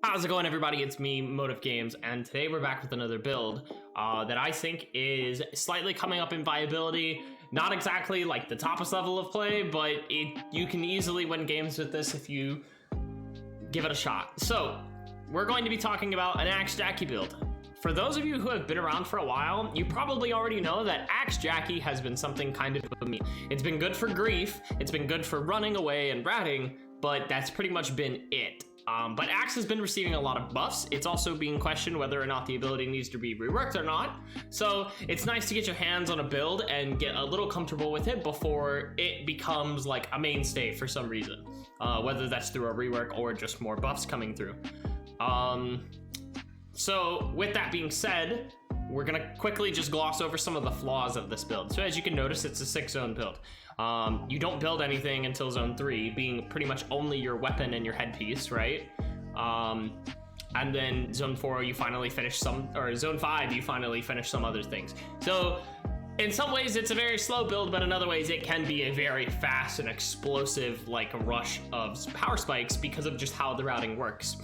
How's it going, everybody? It's me, Motive Games, and today we're back with another build that I think is slightly coming up in viability. Not exactly like the toppest level of play, but you can easily win games with this if you give it a shot. So we're going to be talking about an Axe Jackie build. For those of you who have been around for a while, you probably already know that Axe Jackie has been something kind of a meme. It's been good for grief, it's been good for running away and ratting, but that's pretty much been it. But Axe has been receiving a lot of buffs. It's also being questioned whether or not the ability needs to be reworked or not. So it's nice to get your hands on a build and get a little comfortable with it before it becomes like a mainstay for some reason. Whether that's through a rework or just more buffs coming through. So with that being said, we're gonna quickly just gloss over some of the flaws of this build. So as you can notice, it's a 6-zone build. You don't build anything until zone 3, being pretty much only your weapon and your headpiece, right? And then zone 4, you finally finish some, or zone 5, you finally finish some other things. So in some ways it's a very slow build, but in other ways it can be a very fast and explosive like a rush of power spikes because of just how the routing works.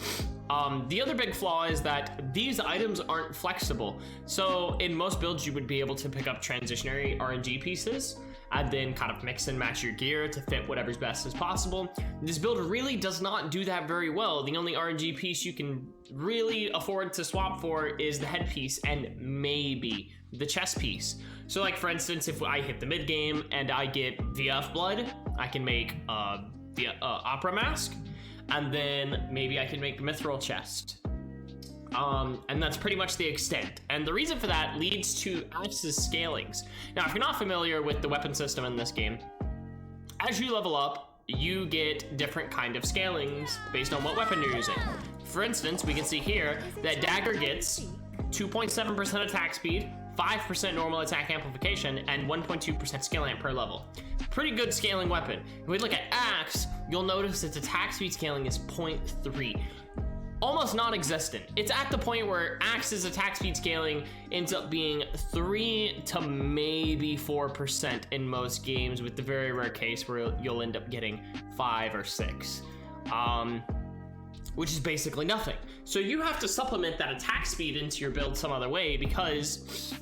The other big flaw is that these items aren't flexible. So in most builds you would be able to pick up transitionary RNG pieces and then kind of mix and match your gear to fit whatever's best as possible. This build really does not do that very well. The only RNG piece you can really afford to swap for is the headpiece and maybe the chest piece. So like for instance, if I hit the mid game and I get VF blood, I can make the opera mask, and then maybe I can make mithril chest. And that's pretty much the extent. And the reason for that leads to Axe's scalings. Now, if you're not familiar with the weapon system in this game, as you level up, you get different kind of scalings based on what weapon you're using. For instance, we can see here that Dagger gets 2.7% attack speed, 5% normal attack amplification, and 1.2% skill amp per level. Pretty good scaling weapon. If we look at Axe, you'll notice its attack speed scaling is 0.3. Almost non-existent. It's at the point where Axe's attack speed scaling ends up being 3 to maybe 4% in most games, with the very rare case where you'll end up getting 5 or 6. Which is basically nothing. So you have to supplement that attack speed into your build some other way because,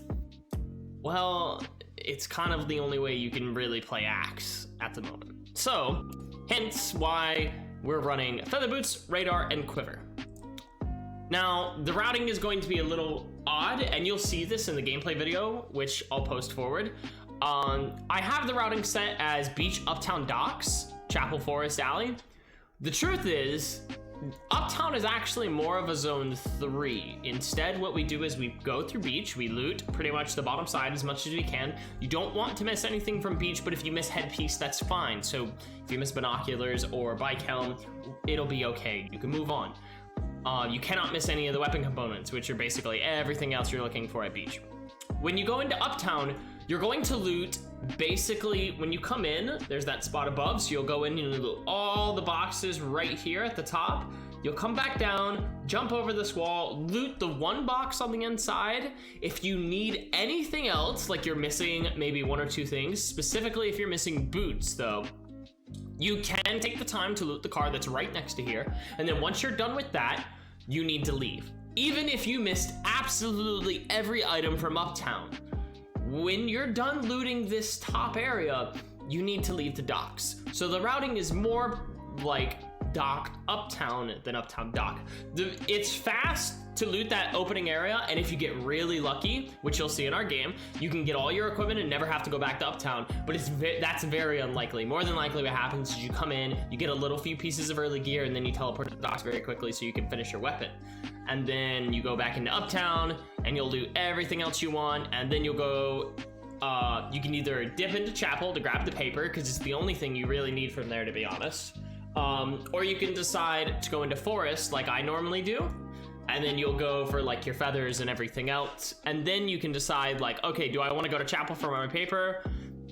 well, it's kind of the only way you can really play Axe at the moment. So, hence why we're running Feather Boots, Radar, and Quiver. Now, the routing is going to be a little odd, and you'll see this in the gameplay video, which I'll post forward. I have the routing set as Beach, Uptown, Docks, Chapel, Forest, Alley. The truth is, Uptown is actually more of a zone 3. Instead, what we do is we go through Beach, we loot pretty much the bottom side as much as we can. You don't want to miss anything from Beach, but if you miss headpiece, that's fine. So if you miss binoculars or bike helm, it'll be okay. You can move on. You cannot miss any of the weapon components, which are basically everything else you're looking for at Beach. When you go into Uptown, you're going to loot basically when you come in, there's that spot above, so you'll go in and loot all the boxes right here at the top. You'll come back down, jump over this wall, loot the one box on the inside. If you need anything else, like you're missing maybe 1 or 2 things, specifically if you're missing boots though, you can take the time to loot the car that's right next to here, and then once you're done with that, you need to leave. Even if you missed absolutely every item from Uptown, when you're done looting this top area, you need to leave the docks. So the routing is more like dock Uptown than Uptown dock. It's fast to loot that opening area, and if you get really lucky, which you'll see in our game, you can get all your equipment and never have to go back to Uptown, but that's very unlikely. More than likely what happens is you come in, you get a little few pieces of early gear, and then you teleport to the docks very quickly so you can finish your weapon. And then you go back into Uptown, and you'll do everything else you want, and then you'll go, you can either dip into Chapel to grab the paper, because it's the only thing you really need from there, to be honest. Or you can decide to go into Forest like I normally do, and then you'll go for like your feathers and everything else, and then you can decide like, okay, do I want to go to Chapel for my paper,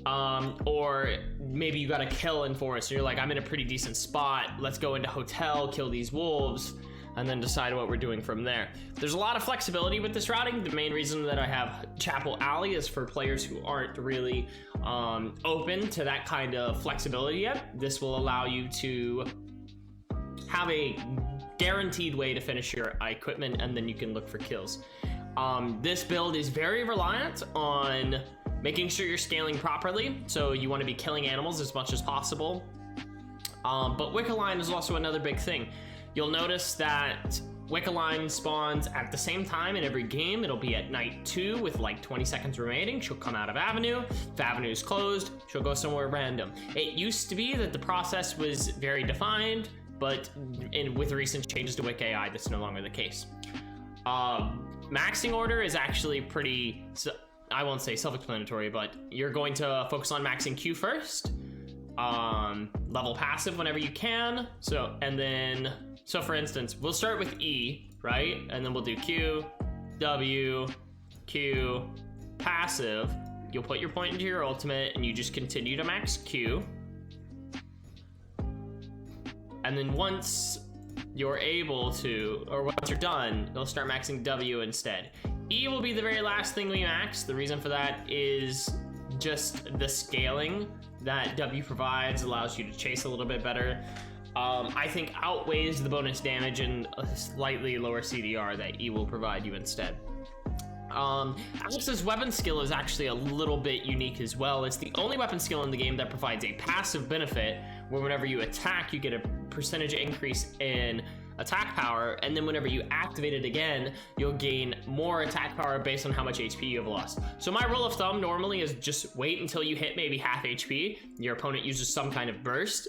or maybe you got a kill in Forest and you're like, I'm in a pretty decent spot, let's go into Hotel, kill these wolves, and then decide what we're doing from there. There's a lot of flexibility with this routing. The main reason that I have Chapel Alley is for players who aren't really open to that kind of flexibility yet. This will allow you to have a guaranteed way to finish your equipment, and then you can look for kills. This build is very reliant on making sure you're scaling properly, so you want to be killing animals as much as possible. But Wiccaline is also another big thing. You'll notice that Wiccaline spawns at the same time in every game. It'll be at night 2 with like 20 seconds remaining. She'll come out of Avenue. If Avenue is closed, she'll go somewhere random. It used to be that the process was very defined, but with recent changes to Wick AI, that's no longer the case. Maxing order is actually pretty, I won't say self-explanatory, but you're going to focus on maxing Q first. Level passive whenever you can. So for instance, we'll start with E, right? And then we'll do Q, W, Q, passive. You'll put your point into your ultimate and you just continue to max Q. And then once you're able to, or once you're done, you'll start maxing W instead. E will be the very last thing we max. The reason for that is just the scaling that W provides allows you to chase a little bit better. I think outweighs the bonus damage and a slightly lower CDR that E will provide you instead. Alex's weapon skill is actually a little bit unique as well. It's the only weapon skill in the game that provides a passive benefit where whenever you attack, you get a percentage increase in attack power, and then whenever you activate it again, you'll gain more attack power based on how much HP you've lost. So my rule of thumb normally is just wait until you hit maybe half HP, your opponent uses some kind of burst,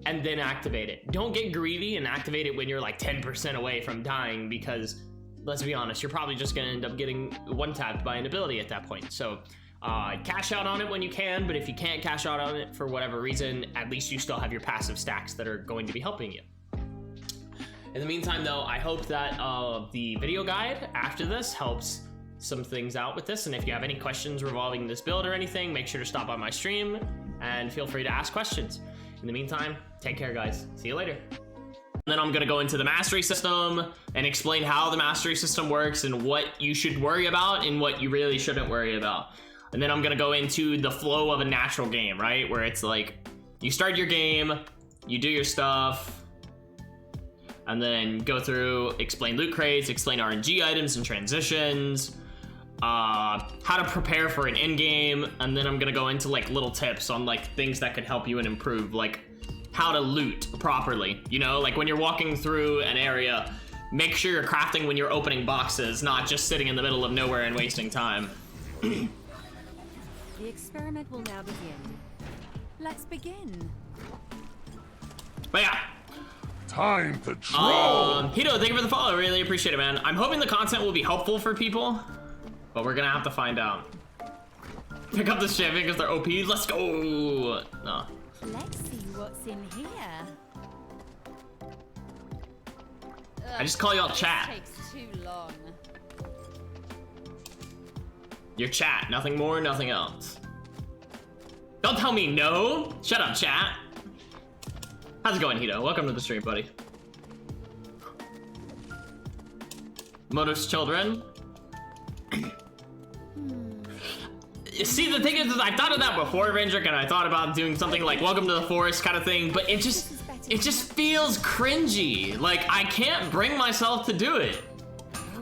and then activate it. Don't get greedy and activate it when you're like 10% away from dying, because let's be honest, you're probably just gonna end up getting one-tapped by an ability at that point. So cash out on it when you can, but if you can't cash out on it for whatever reason, at least you still have your passive stacks that are going to be helping you. In the meantime though, I hope that the video guide after this helps some things out with this, and if you have any questions revolving this build or anything, make sure to stop by my stream and feel free to ask questions. In the meantime, take care guys, see you later. And then I'm gonna go into the mastery system and explain how the mastery system works and what you should worry about and what you really shouldn't worry about. And then I'm gonna go into the flow of a natural game, right? Where it's like, you start your game, you do your stuff, and then go through, explain loot crates, explain RNG items and transitions, how to prepare for an end game, and then I'm gonna go into like little tips on like things that could help you and improve, like how to loot properly. You know, like when you're walking through an area, make sure you're crafting when you're opening boxes, not just sitting in the middle of nowhere and wasting time. The experiment will now begin. Let's begin. But yeah. Time to draw. Hito, thank you for the follow. Really appreciate it, man. I'm hoping the content will be helpful for people, but we're gonna have to find out. Pick up this champion because they're OP. Let's go. No. Let's see what's in here. I just call y'all chat. Takes too long. Your chat, nothing more, nothing else. Don't tell me no. Shut up, chat. How's it going, Hito? Welcome to the stream, buddy. Moto's children. See, the thing is I thought of that before, Vendrick, and I thought about doing something like Welcome to the Forest kind of thing, but it just feels cringy. Like, I can't bring myself to do it.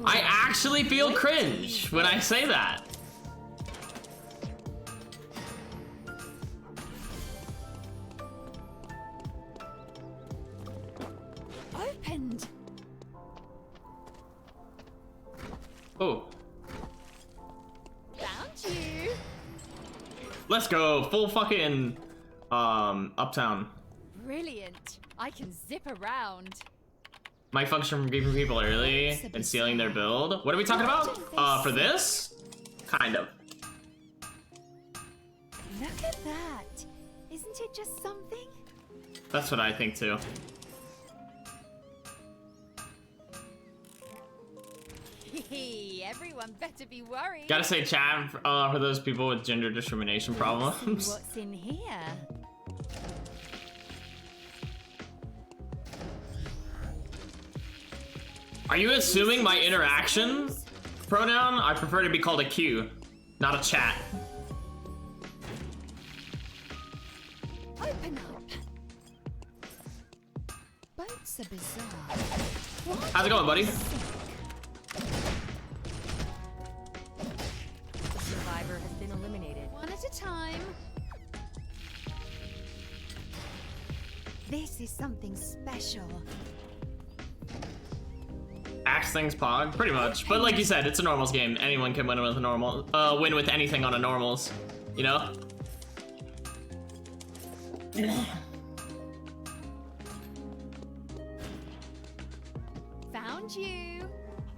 I actually feel cringe when I say that. Opened. Oh. Found you. Let's go. Full fucking uptown. Brilliant. I can zip around. Might function from grieving people early and stealing their build. What are we talking about? For this? Kind of. Look at that. Isn't it just something? That's what I think too. Everyone better be worried. Gotta say, chat, for those people with gender discrimination problems. What's in here? Are you assuming my interaction pronoun? I prefer to be called a Q, not a chat. Open up. Boats are bizarre. How's it going, buddy? The survivor has been eliminated. One at a time. This is something special. Axe things pog, pretty much. But like you said, it's a normals game. Anyone can win with a normal, win with anything on a normals, you know? Found you.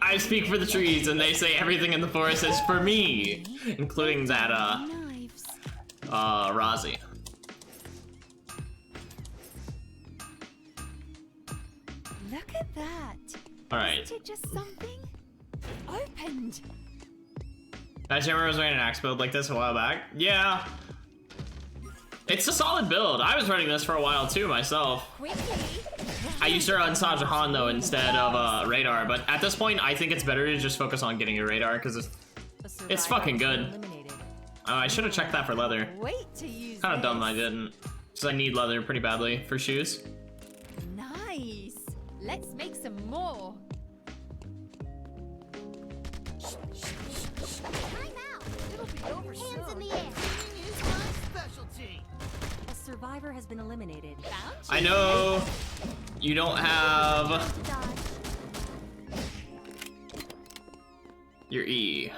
I speak for the trees, and they say everything in the forest is for me, including that, Knives. Rozzy. Look at that. Alright. Isn't it just something? Opened. I remember I was running an axe build like this a while back. Yeah. It's a solid build. I was running this for a while too myself. Quickly. I used to run Sajahan though instead of radar, but at this point I think it's better to just focus on getting a radar because A it's survivor fucking has been good. eliminated. I should have checked that for leather. Wait to use Kind of dumb this. I didn't, because I need leather pretty badly for shoes. Nice. Let's make some more. Time out! It'll be over Hands in the air. Is my specialty. A survivor has been eliminated. Found you. I know you don't have Dodge. your E.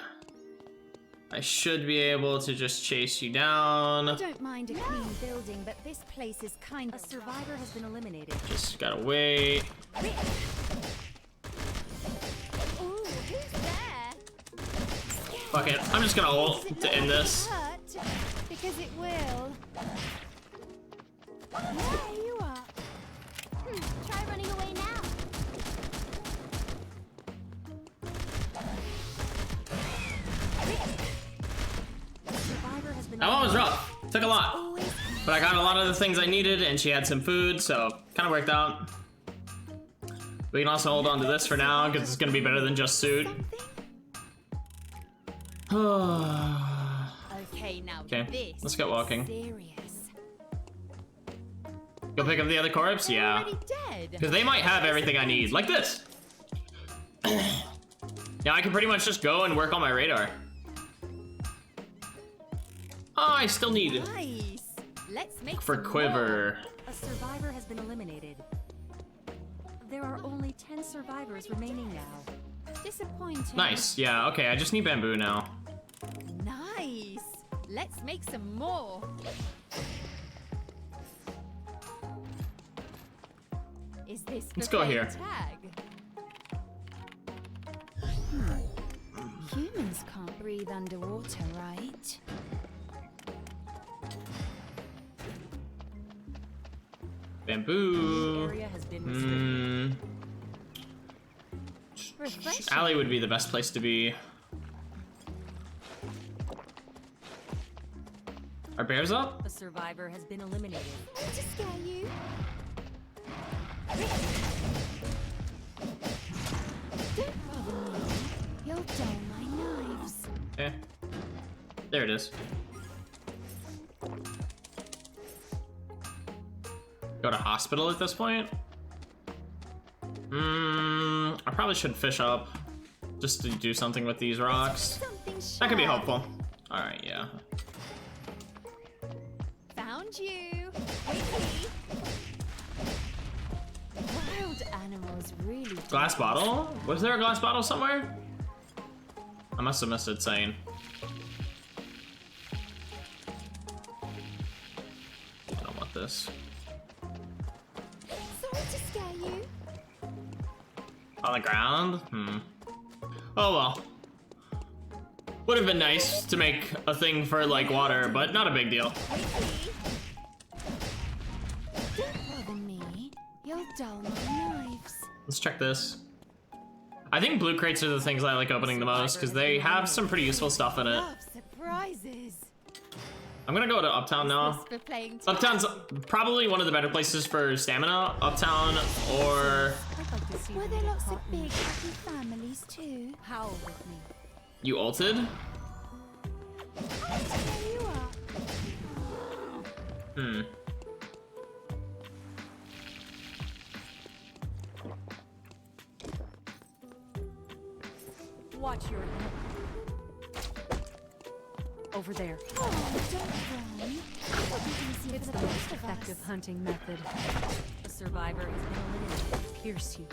I should be able to just chase you down. Don't mind a clean building, but this place is kind A of survivor has been eliminated. Just gotta wait. Ooh, who's there? Fuck it, I'm just gonna ult to end this. Hurt, because it will. There you are. Try running away now. A survivor has been That one was eliminated. rough. Took a lot. Always But I got a lot of the things I needed, and she had some food, so kind of worked out. We can also hold on to this for now, because it's gonna be better than just suit. something. Okay, now Okay, this let's get walking. is serious. Go pick up the other corpse? They're Yeah. already dead. Because they might have everything I need, like this. Yeah, I can pretty much just go and work on my radar. Oh, I still need Nice. Let's make for some quiver. A survivor has been eliminated. There are only 10 survivors remaining now. more. Disappointing. Nice, yeah, okay, I just need bamboo now. Nice. Let's make some more. Is this Let's for go playing here. Tag? Humans can't breathe underwater, right? The Bamboo. area has been restricted. Refreshing. Alley would be the best place to be. Are bears up? A survivor has been eliminated. Want to scare you? Don't bother me. You'll dull my knives. Okay. There it is. Go to hospital at this point? I probably should fish up. Just to do something with these rocks. Something That could be sharp. helpful. Alright, yeah. Found you. Quickly. Wild animals really. Glass bottle? Was there a glass bottle somewhere? I must have missed it saying. I don't want this. Sorry to scare you. On the ground? Oh well. Would have been nice to make a thing for like water, but not a big deal. Quickly. Don't bother me. You'll dull my knives. Let's check this. I think blue crates are the things I like opening the most because they have some pretty useful stuff in it. Love surprises. I'm gonna go to Uptown now. This for playing tag. Uptown's probably one of the better places for stamina. Uptown or I'd like to see Were them there get lots caught of in big happy families too? Howl with me. you ulted? There you are. Watch your over there. Oh, don't run. It's It's the most effective hunting method. A survivor has been eliminated. Pierce you.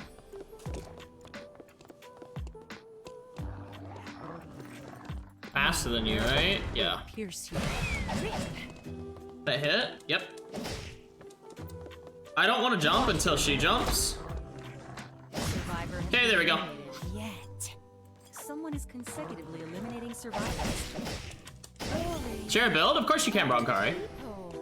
Faster than you, right? Yeah. Pierce you. That hit? Yep. I don't want to jump until she jumps. Survivor. Okay, there we go. Yet. Someone is consecutively eliminating survivors. Share a build? Of course you can, Bronkari. Oh,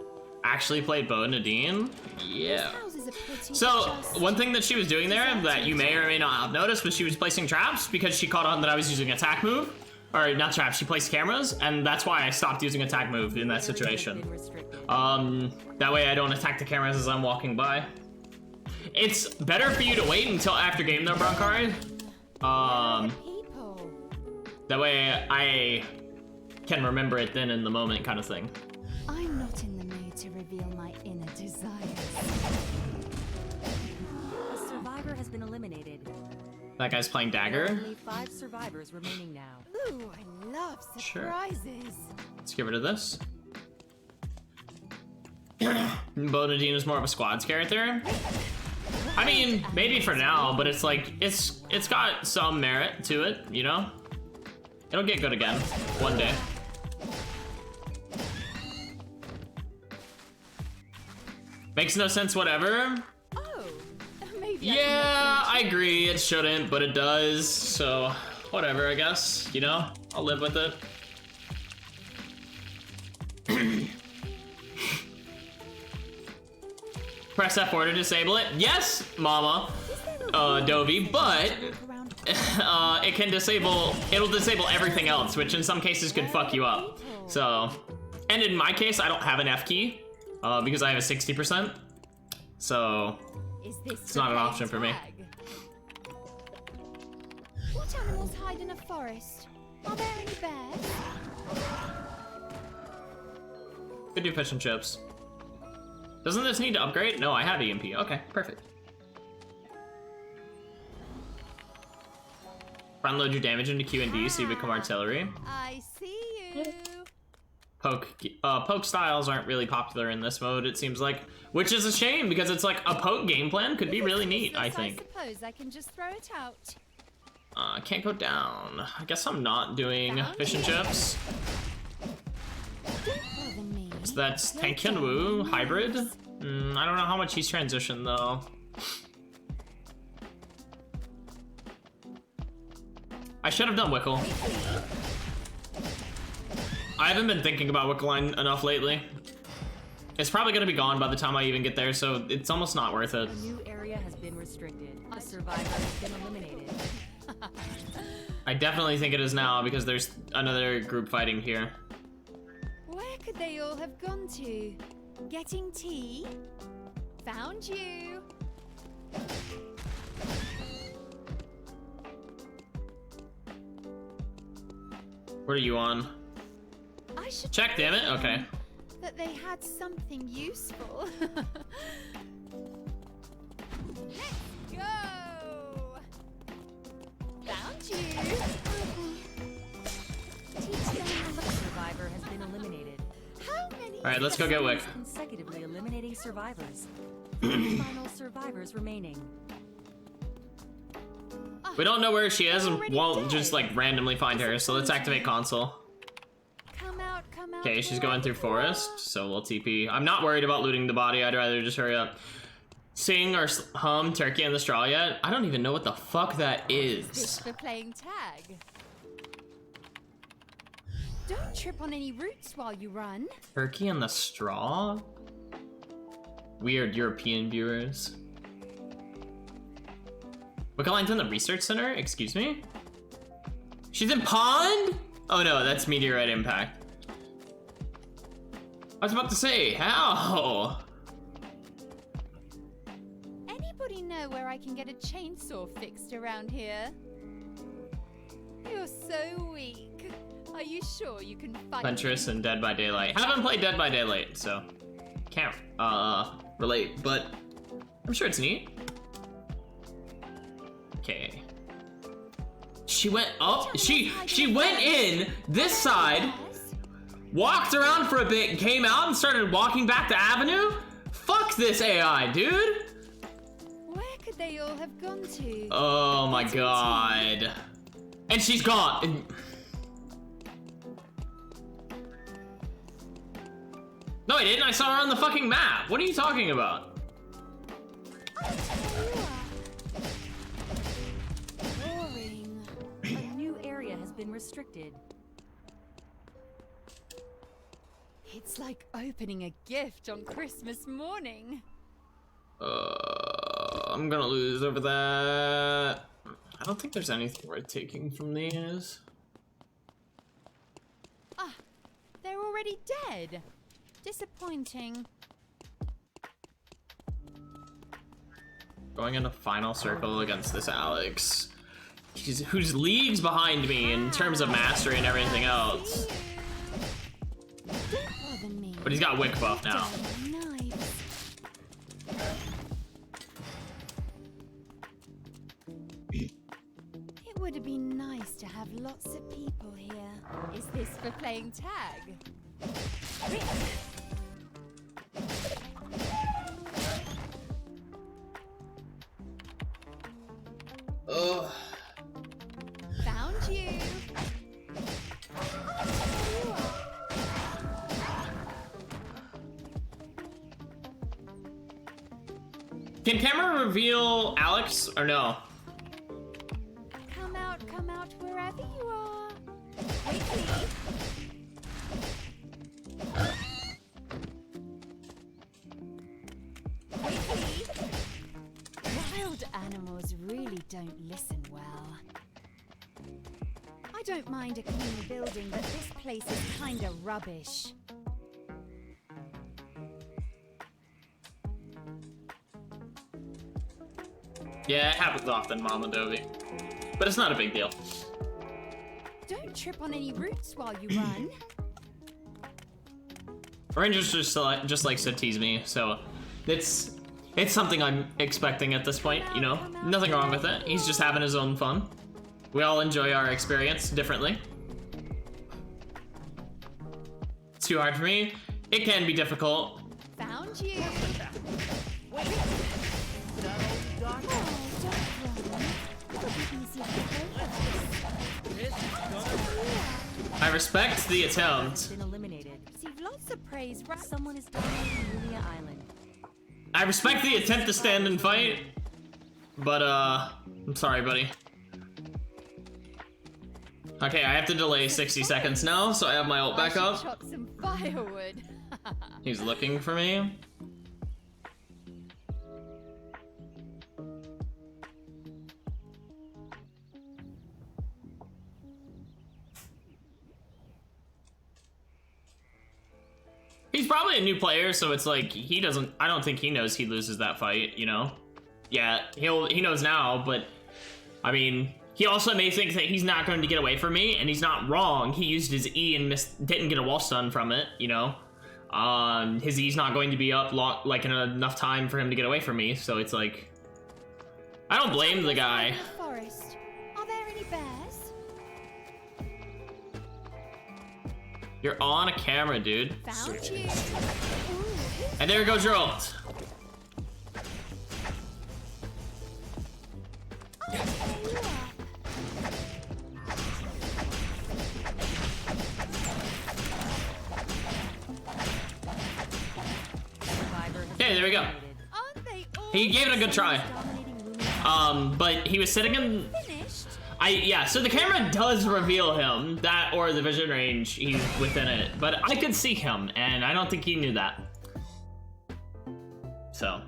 Actually played Bo Nadine? Yeah. houses are pretty. So, just- one thing that she was doing there that you may or may not have noticed was she was placing traps because she caught on that I was using attack move. Or, not traps, she placed cameras, and that's why I stopped using attack move in that situation. That way I don't attack the cameras as I'm walking by. It's better for you to wait until after game though, Bronkari. People. That way I can remember it then in the moment kind of thing. I'm not in the mood to reveal my inner desires. A survivor has been eliminated. That guy's playing There are Dagger. only 5 survivors remaining now. Ooh, I love Sure. surprises. Let's get rid of this. Bo Nadine is more of a squads character. I mean, maybe for now, but it's like it's got some merit to it, you know? It'll get good again one day. Makes no sense, whatever. Oh, maybe. Yeah, I agree, it shouldn't, but it does, so whatever, I guess, you know? I'll live with it. Press F4 to disable it. Yes, Mama, Dovey, but it can disable, it'll disable everything else, which in some cases could fuck you up. So, and in my case, I don't have an F key, because I have a 60%. So, Is this it's not an option for me. What animals hide in a forest? Are there any bears? Could do fish and chips. Doesn't this need to upgrade? No, I have EMP. Okay, perfect. Front load your damage into Q and D so you become artillery. I see you. Poke styles aren't really popular in this mode, it seems like, which is a shame because it's like a poke game plan could be really neat, I think. I suppose I can just throw it out. Can't go down. I guess I'm not doing fish and chips. Don't bother me. So that's Tank Hyunwoo hybrid. I don't know how much he's transitioned though. I should have done Wickle. I haven't been thinking about Wickline enough lately. It's probably gonna be gone by the time I even get there, so it's almost not worth it. A new area has been restricted. A survivor has been eliminated. I definitely think it is now because there's another group fighting here. Where could they all have gone to? Getting tea? Found you. What are you on? I should Check, damn it. Okay. that they had something useful. Let's go. Found you. A survivor has been eliminated. How many? All right, let's go get Wick. Consecutively eliminating survivors. 3 final survivors remaining. We don't know where she is and won't just like randomly find her, so let's activate console. Come out, come out. Okay, she's going through forest, so we'll TP. I'm not worried about looting the body, I'd rather just hurry up. Sing or hum Turkey in the Straw yet? I don't even know what the fuck that This is. for playing tag. Don't trip on any roots while you run. Turkey in the Straw? Weird European viewers. Wickline's in the research center? Excuse me? She's in Pond? Oh no, that's meteorite impact. I was about to say, how? Anybody know where I can get a chainsaw fixed around here? You're so weak. Are you sure you can fight? Venturous and Dead by Daylight. Haven't played Dead by Daylight, so can't relate, but I'm sure it's neat. Okay. She went up. She went in this side, walked around for a bit, came out and started walking back to Avenue. Fuck this AI, dude. Where could they all have gone to? Oh my god. And she's gone. No, I didn't. I saw her on the fucking map. What are you talking about? Boring. A new area has been restricted. It's like opening a gift on Christmas morning. I'm gonna lose over that. I don't think there's anything worth taking from these. Ah, they're already dead. Disappointing. Going in a final circle against this Alex. Who's leagues behind me in terms of mastery and everything else. Don't bother me. But he's got Wick buff now. Knives. It would have been nice to have lots of people here. Is this for playing tag? Ugh. Found you. Can camera reveal Alex or no? Come out wherever you are. Quickly. Quickly. Wild animals really don't listen well. I don't mind a clean building, but this place is kinda rubbish. Yeah, it happens often, Mama Dovey. But it's not a big deal. Don't trip on any roots while you run. Rangers just likes to tease me, so it's something I'm expecting at this point, you know? Nothing wrong with it. He's just having his own fun. We all enjoy our experience differently. It's too hard for me. It can be difficult. Found you. Oh, I respect the attempt. Been eliminated. receive lots of praise, right? Someone is dominating Lunia Island. I respect the attempt to stand and fight, but I'm sorry, buddy. Okay, I have to delay 60 seconds now, so I have my ult back up. Chop some firewood. He's looking for me. He's probably a new player, so it's like he doesn't. I don't think he knows he loses that fight. You know? Yeah, he knows now, but I mean, he also may think that he's not going to get away from me, and he's not wrong. He used his E and didn't get a wall stun from it. You know, his E's not going to be up like in enough time for him to get away from me. So it's like, I don't blame the guy. Forest. Are there any bears? You're on a camera, dude. Found you. And there goes your ult. Okay, there we go. Aren't they all He gave it a good try. Dominating Lunia. But he was sitting in. finished? Yeah, so the camera does reveal him, that or the vision range, he's within it. But I could see him, and I don't think he knew that. So.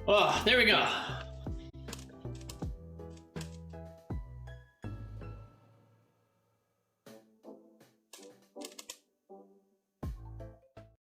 Oh, there we go.